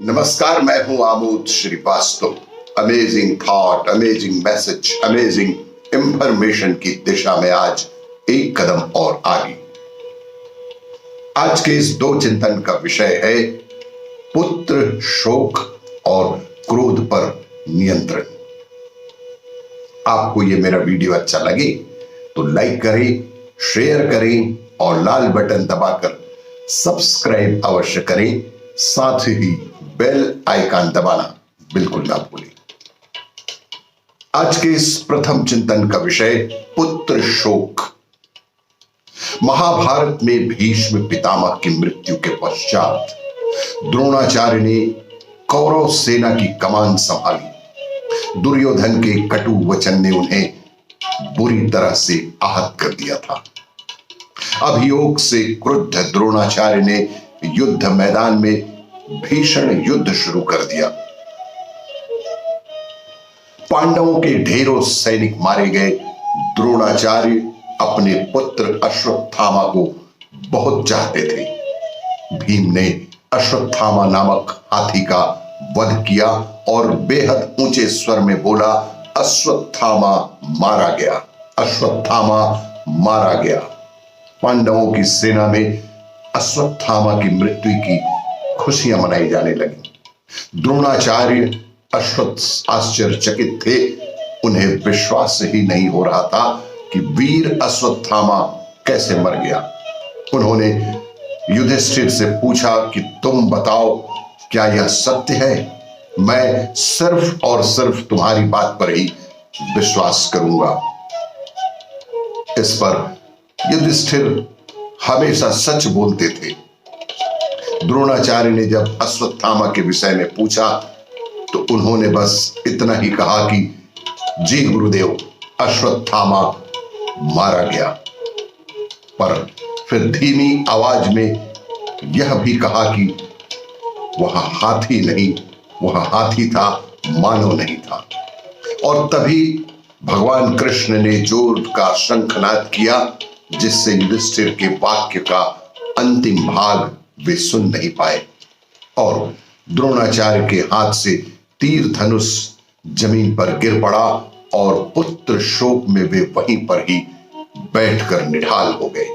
नमस्कार, मैं हूं Amod Shrivastava. Amazing thought, amazing message, amazing information की दिशा में आज एक कदम और आगे। आज के इस दो चिंतन का विषय है पुत्र शोक और क्रोध पर नियंत्रण। आपको ये मेरा वीडियो अच्छा लगे तो लाइक करें, शेयर करें और लाल बटन दबाकर सब्सक्राइब अवश्य करें। साथ ही बेल आइकन दबाना बिल्कुल ना भूलें। आज के इस प्रथम चिंतन का विषय पुत्र शोक। महाभारत में भीष्म पितामह की मृत्यु के पश्चात द्रोणाचार्य ने कौरव सेना की कमान संभाली। दुर्योधन के कटु वचन ने उन्हें बुरी तरह से आहत कर दिया था। अभियोग से क्रुद्ध द्रोणाचार्य ने युद्ध मैदान में भीषण युद्ध शुरू कर दिया। पांडवों के ढेरों सैनिक मारे गए। द्रोणाचार्य अपने पुत्र अश्वत्थामा को बहुत चाहते थे। भीम ने अश्वत्थामा नामक हाथी का वध किया और बेहद ऊंचे स्वर में बोला, अश्वत्थामा मारा गया, अश्वत्थामा मारा गया। पांडवों की सेना में अश्वत्थामा की मृत्यु की खुशियां मनाई जाने लगी। द्रोणाचार्य आश्चर्यचकित थे। उन्हें विश्वास ही नहीं हो रहा था कि वीर अश्वत्थामा कैसे मर गया। उन्होंने युधिष्ठिर से पूछा कि तुम बताओ, क्या यह सत्य है? मैं सिर्फ और सिर्फ तुम्हारी बात पर ही विश्वास करूंगा। इस पर युधिष्ठिर हमेशा सच बोलते थे। द्रोणाचार्य ने जब अश्वत्थामा के विषय में पूछा तो उन्होंने बस इतना ही कहा कि जी गुरुदेव, अश्वत्थामा मारा गया। पर फिर धीमी आवाज में यह भी कहा कि वह हाथी नहीं, वह हाथी था, मानव नहीं था। और तभी भगवान कृष्ण ने जोर का शंखनाद किया, जिससे युधिष्ठिर के वाक्य का अंतिम भाग वे सुन नहीं पाए और द्रोणाचार्य के हाथ से तीर धनुष जमीन पर गिर पड़ा और पुत्र शोक में वे वहीं पर ही बैठकर निढाल हो गए।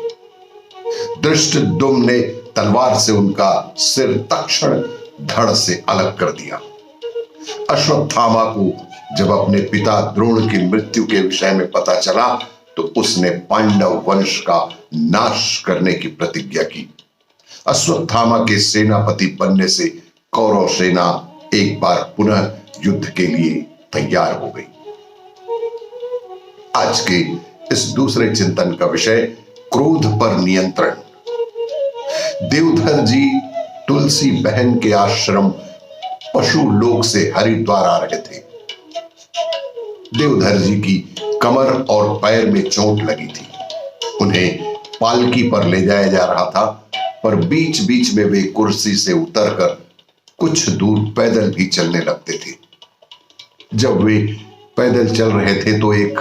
धृष्टद्युम्न ने तलवार से उनका सिर तत्क्षण धड़ से अलग कर दिया। अश्वत्थामा को जब अपने पिता द्रोण की मृत्यु के विषय में पता चला तो उसने पांडव वंश का नाश करने की प्रतिज्ञा की। अश्वत्थामा के सेनापति बनने से कौरव सेना एक बार पुनः युद्ध के लिए तैयार हो गई। आज के इस दूसरे चिंतन का विषय क्रोध पर नियंत्रण। देवधर जी तुलसी बहन के आश्रम पशु लोक से हरिद्वार आ रहे थे। देवधर जी की कमर और पैर में चोट लगी थी। उन्हें पालकी पर ले जाया जा रहा था, पर बीच बीच में वे कुर्सी से उतरकर कुछ दूर पैदल भी चलने लगते थे। जब वे पैदल चल रहे थे तो एक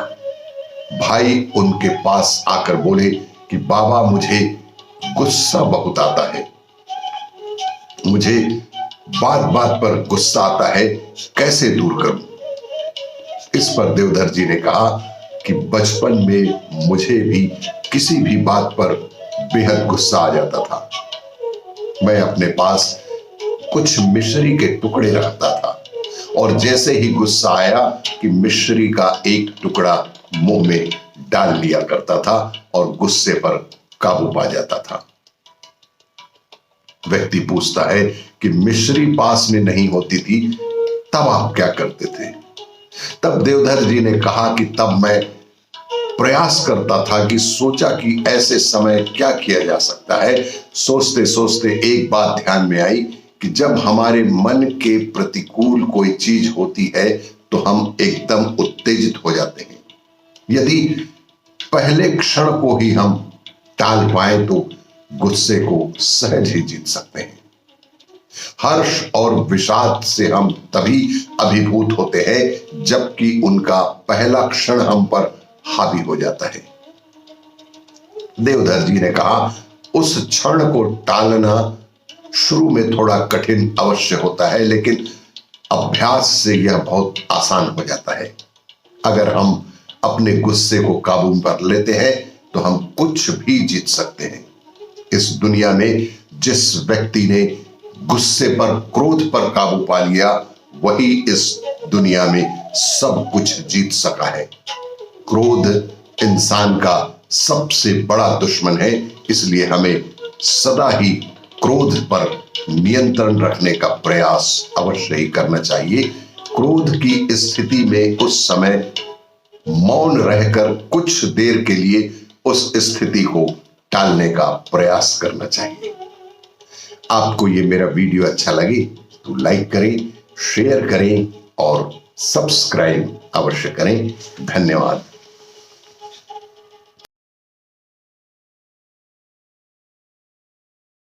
भाई उनके पास आकर बोले कि बाबा, मुझे गुस्सा बहुत आता है, मुझे बात बात पर गुस्सा आता है, कैसे दूर करूं? इस पर देवधर जी ने कहा कि बचपन में मुझे भी किसी भी बात पर बेहद गुस्सा आ जाता था। मैं अपने पास कुछ मिश्री के टुकड़े रखता था और जैसे ही गुस्सा आया कि मिश्री का एक टुकड़ा मुंह में डाल लिया करता था और गुस्से पर काबू पा जाता था। व्यक्ति पूछता है कि मिश्री पास में नहीं होती थी, तब आप क्या करते थे? तब देवधर जी ने कहा कि तब मैं प्रयास करता था कि सोचा कि ऐसे समय क्या किया जा सकता है। सोचते सोचते एक बात ध्यान में आई कि जब हमारे मन के प्रतिकूल कोई चीज होती है तो हम एकदम उत्तेजित हो जाते हैं। यदि पहले क्षण को ही हम टाल पाए तो गुस्से को सहज ही जीत सकते हैं। हर्ष और विषाद से हम तभी अभिभूत होते हैं जबकि उनका पहला क्षण हम पर हावी हो जाता है। देवधर जी ने कहा, उस क्षण को टालना शुरू में थोड़ा कठिन अवश्य होता है, लेकिन अभ्यास से यह बहुत आसान हो जाता है। अगर हम अपने गुस्से को काबू पर लेते हैं तो हम कुछ भी जीत सकते हैं। इस दुनिया में जिस व्यक्ति ने गुस्से पर, क्रोध पर काबू पा लिया, वही इस दुनिया में सब कुछ जीत सका है। क्रोध इंसान का सबसे बड़ा दुश्मन है, इसलिए हमें सदा ही क्रोध पर नियंत्रण रखने का प्रयास अवश्य ही करना चाहिए। क्रोध की स्थिति में उस समय मौन रहकर कुछ देर के लिए उस स्थिति को टालने का प्रयास करना चाहिए। आपको ये मेरा वीडियो अच्छा लगे तो लाइक करें, शेयर करें और सब्सक्राइब अवश्य करें। धन्यवाद।